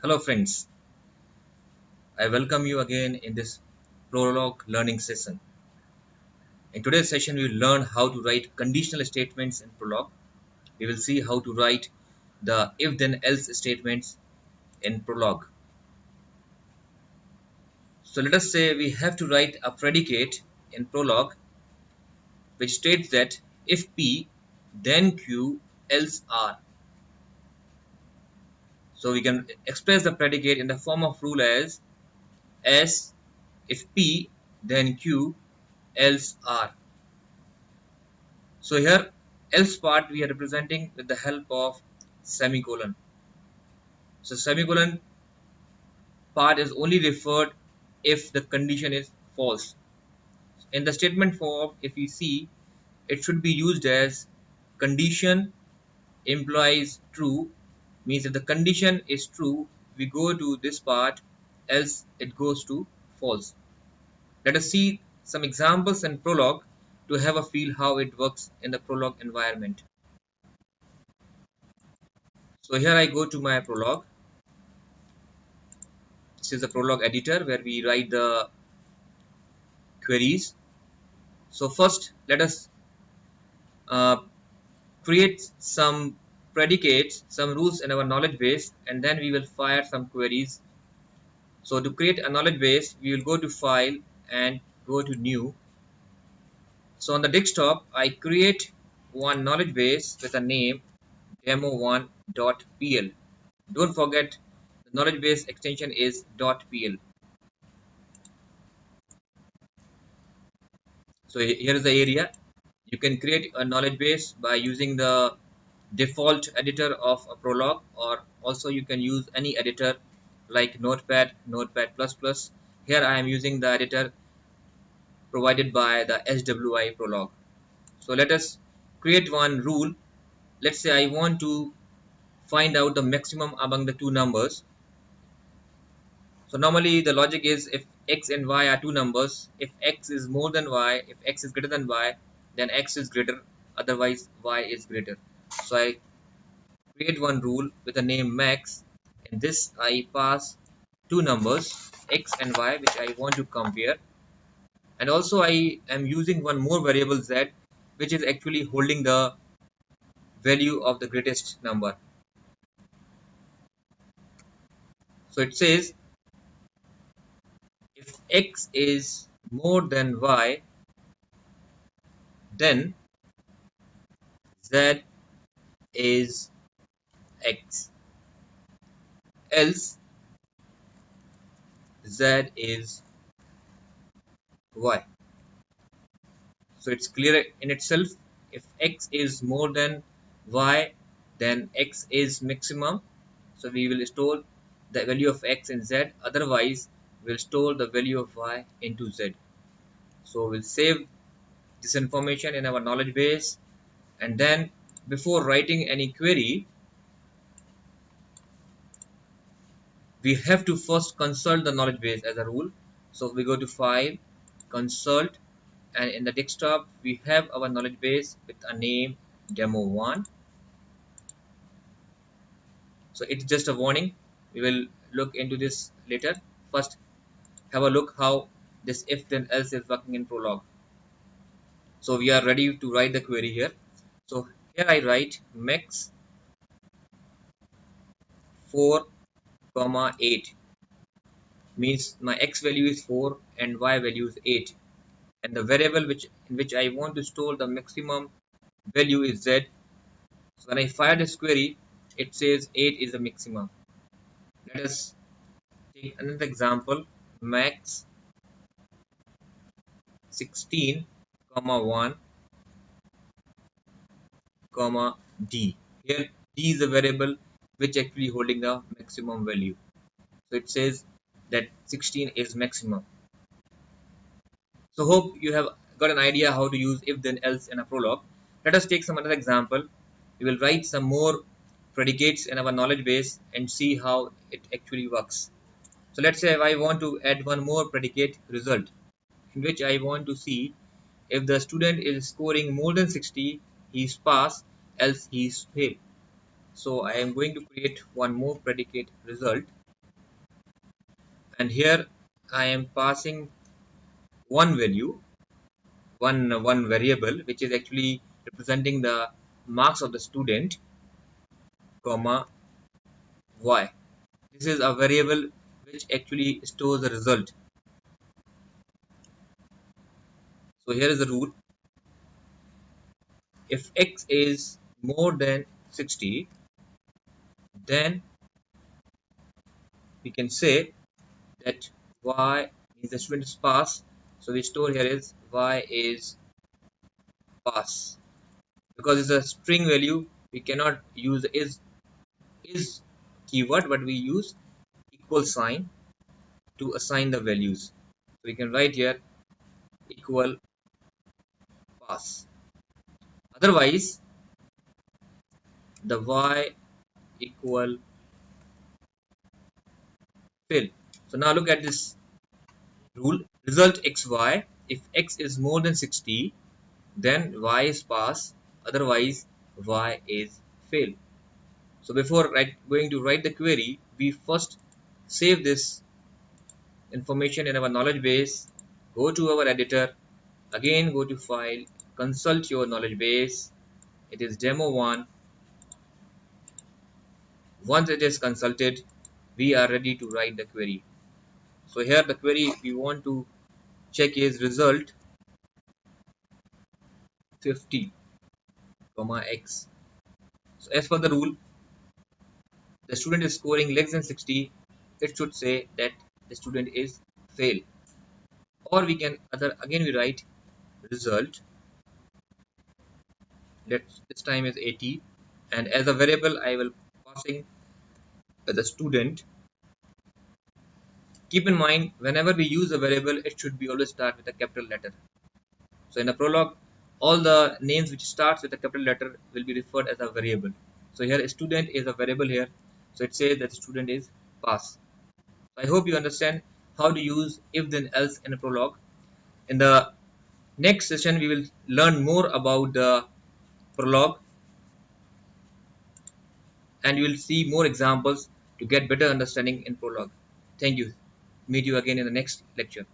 Hello friends, I welcome you again in this Prolog learning session. In today's session we will learn how to write conditional statements in Prolog. We will see how to write the if then else statements in Prolog. So let us say we have to write a predicate in Prolog which states that if P then Q else R. So we can express the predicate in the form of rule as S if P then Q else R. So here else part we are representing with the help of semicolon. So semicolon part is only referred if the condition is false. In the statement form, if we see, it should be used as condition implies true, means if the condition is true, we go to this part, else it goes to false. Let us see some examples in Prolog to have a feel how it works in the Prolog environment. So here I go to my Prolog. This is the Prolog editor where we write the queries. So first let us uh, create some predicates, some rules in our knowledge base, and then we will fire some queries. So to create a knowledge base, we will go to file and go to new. So on the desktop I create one knowledge base with a name demo1.pl. Don't forget the knowledge base extension is .pl. So here is the area. You can create a knowledge base by using the default editor of a Prolog, or also you can use any editor like Notepad, Notepad++. Here I am using the editor provided by the SWI Prolog. So let us create one rule. Let's say I want to find out the maximum among the two numbers. So normally the logic is if x and y are two numbers, if x is more than y, if x is greater than y, then x is greater, otherwise y is greater. So I create one rule with the name max. In this I pass two numbers x and y which I want to compare, and also I am using one more variable z which is actually holding the value of the greatest number. So it says if x is more than y, then z is x, else z is y. So it's clear in itself. If x is more than y, then x is maximum. So we will store the value of x in z, otherwise we'll store the value of y into z. So we'll save this information in our knowledge base, and then before writing any query, we have to first consult the knowledge base as a rule. So we go to file, consult, and in the desktop we have our knowledge base with a name demo1. So it's just a warning, we will look into this later. First have a look how this if then else is working in Prolog. So we are ready to write the query here. So here I write max 4 comma 8, means my x value is 4 and y value is 8, and the variable in which I want to store the maximum value is z. So when I fire this query, it says 8 is the maximum. Let us take another example, max 16 comma 1 comma d. Here d is the variable which actually holding the maximum value. So it says that 16 is maximum. So hope you have got an idea how to use if then else in a Prolog. Let us take some another example. We will write some more predicates in our knowledge base and see how it actually works. So let's say if I want to add one more predicate result, in which I want to see if the student is scoring more than 60, he is pass, else he is fail. So I am going to create one more predicate result. and here I am passing one value, one variable, which is actually representing the marks of the student, comma y. This is a variable which actually stores the result. So here is the rule: if x is more than 60, then we can say that y means the student is pass. So we store here is y is pass. Because it's a string value, we cannot use is keyword, but we use equal sign to assign the values. So we can write here equal pass. Otherwise, the y equal fail. So now look at this rule: result xy. If x is more than 60, then y is pass. Otherwise, y is fail. So before going to write the query, we first save this information in our knowledge base. Go to our editor. Again, go to file. Consult your knowledge base. It is demo 1. Once it is consulted, we are ready to write the query. So here the query we want to check is result 50, comma x. So as per the rule, the student is scoring less than 60. It should say that the student is fail. Or we can again we write result. This time is 80, and as a variable I will passing the student. Keep in mind, whenever we use a variable, it should be always start with a capital letter. So in a Prolog, all the names which starts with a capital letter will be referred as a variable. So here student is a variable here. So it says that student is pass. So I hope you understand how to use if then else in a Prolog. In the next session, we will learn more about the Prolog, and you will see more examples to get better understanding in Prolog. Thank you. Meet you again in the next lecture.